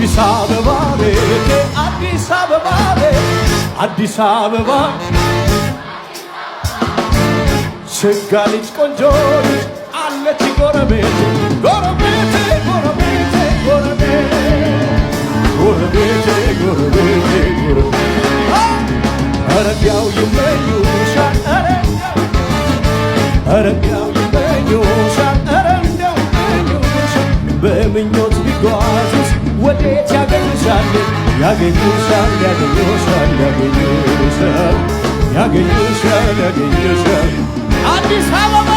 አዲስ አበባ ቤቴ አዲስ አበባ ቤቴ አዲስ አበባ ሸጋ ልጅ ቆንጆ ልጅ አለች ጎረቤቴ ጎረቤቴ ጎረቤቴ ጎረቤቴ ጎረቤቴ ጎረቤቴ ጎረቤቴ አረጋው ይመኙሻል አረጋው ይመኙሻል አረጋው ይመኙሻል በምኞት ቢጓዙስ ወዴት ያገኙሻል ያገኙሻል ያገኙሻል ያገኙሻል ያገኙሻል ያገኙሻል አዲስ አበባ